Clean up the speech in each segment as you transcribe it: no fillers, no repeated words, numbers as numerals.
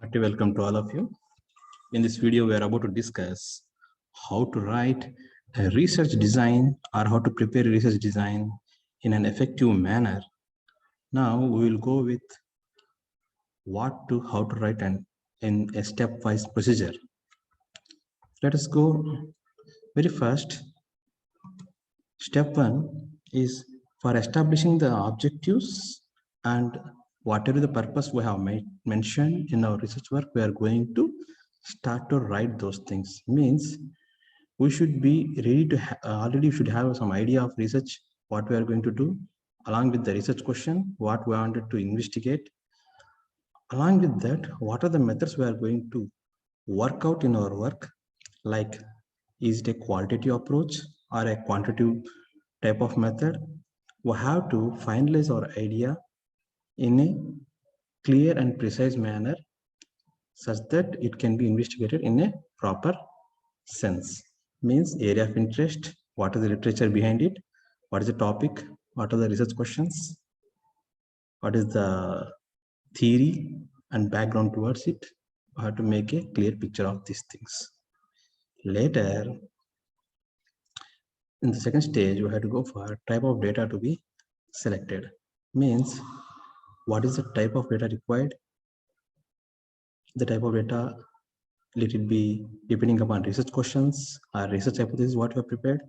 Hearty welcome to all of you. In this video, we are about to discuss how to write a research design or how to prepare a research design in an effective manner. Now we will go with how to write in a stepwise procedure. Let us go very first. Step one is for establishing the objectives and whatever the purpose we have mentioned in our research work, we are going to start to write those things. Means we should be ready to already should have some idea of research, what we are going to do, along with the research question, what we wanted to investigate. Along with that, what are the methods we are going to work out in our work, like is it a qualitative approach or a quantitative type of method. We have to finalize our idea in a clear and precise manner such that it can be investigated in a proper sense. Means area of interest, what is the literature behind it, what is the topic, what are the research questions, what is the theory and background towards it. We have to make a clear picture of these things. Later, in the second stage, we have to go for type of data to be selected. Means what is the type of data required, the type of data, let it be depending upon research questions or research hypothesis what we have prepared.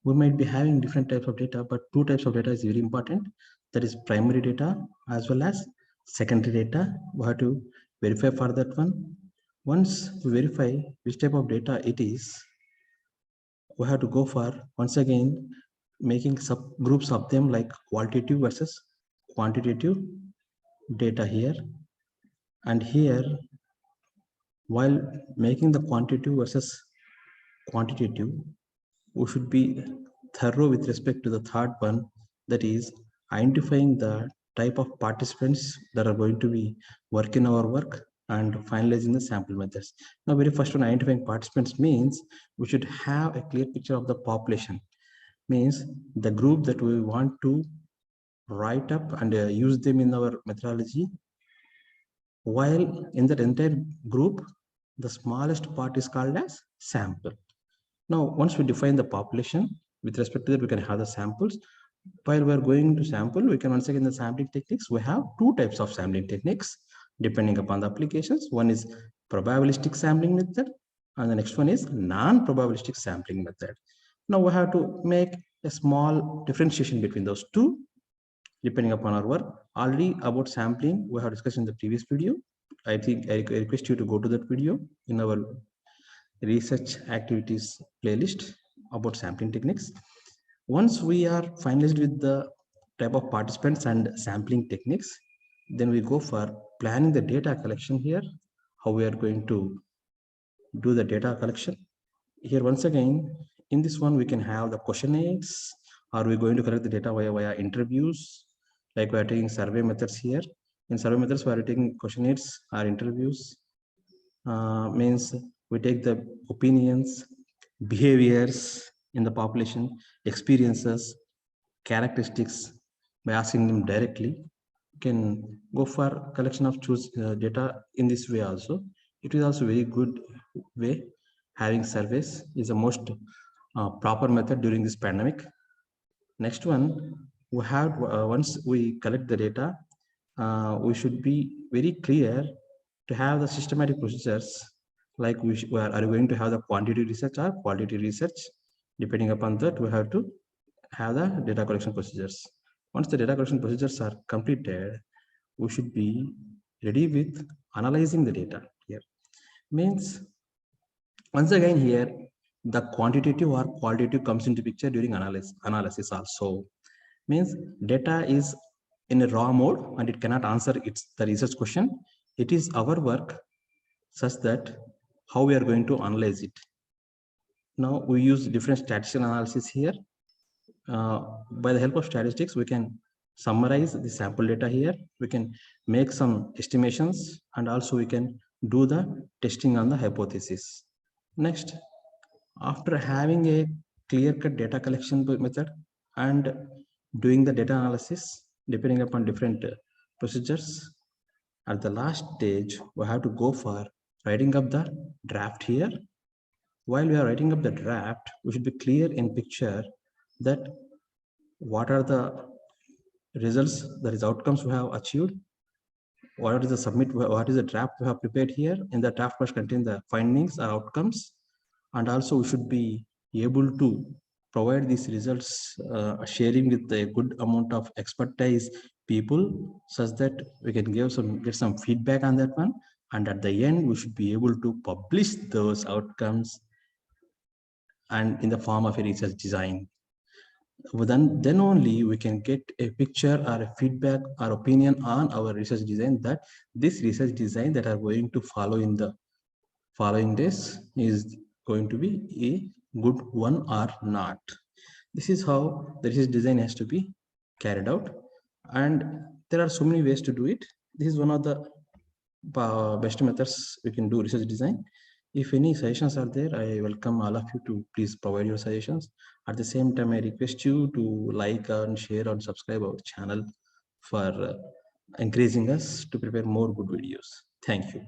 We might be having different types of data, but two types of data is very important. That is primary data as well as secondary data. We have to verify for that one. Once we verify which type of data it is, we have to go for once again making subgroups of them, like qualitative versus quantitative data here. And here, while making the quantitative versus quantitative, we should be thorough with respect to the third one, that is identifying the type of participants that are going to be working our work and finalizing the sample methods. Now, very first one, identifying participants means we should have a clear picture of the population. Means the group that we want to write up and use them in our methodology. While in that entire group, the smallest part is called as sample. Now, once we define the population, with respect to that, we can have the samples. While we are going to sample, we can once again the sampling techniques. We have two types of sampling techniques depending upon the applications. One is probabilistic sampling method, and the next one is non-probabilistic sampling method. Now we have to make a small differentiation between those two depending upon our work. Already about sampling, we have discussed in the previous video. I think I request you to go to that video in our research activities playlist about sampling techniques. Once we are finalized with the type of participants and sampling techniques, then we go for planning the data collection here, how we are going to do the data collection. Here, once again, in this one, we can have the questionnaires. Are we going to collect the data via interviews? Like we are taking survey methods here. In survey methods, we are taking questionnaires or interviews. Means we take the opinions, behaviors in the population, experiences, characteristics by asking them directly. You can go for collection of data in this way also. It is also very good way. Having surveys is the most proper method during this pandemic. Next one, we have once we collect the data, we should be very clear to have the systematic procedures, like are going to have the quantity research or quality research. Depending upon that, we have to have the data collection procedures. Once the data collection procedures are completed, we should be ready with analyzing the data here. Means once again here, the quantitative or qualitative comes into picture during analysis also. Means data is in a raw mode and it cannot answer the research question. It is our work such that how we are going to analyze it. Now we use different statistical analysis here. By the help of statistics, we can summarize the sample data here. We can make some estimations and also we can do the testing on the hypothesis. Next, after having a clear-cut data collection method and doing the data analysis depending upon different procedures, At the last stage, we have to go for writing up the draft here. While we are writing up the draft, we should be clear in picture that what are the results, that is outcomes we have achieved, what is the submit, what is the draft we have prepared here. In the draft must contain the findings or outcomes, and also we should be able to provide these results, sharing with a good amount of expertise people, such that we can get some feedback on that one, and at the end we should be able to publish those outcomes and in the form of a research design. Then only we can get a picture or a feedback or opinion on our research design, that this research design that are going to follow in the following days is going to be a good one or not. This is how the research design has to be carried out, and there are so many ways to do it. This is one of the best methods we can do research design. If any suggestions are there, I welcome all of you to please provide your suggestions. At the same time, I request you to like and share and subscribe our channel for encouraging us to prepare more good videos. Thank you.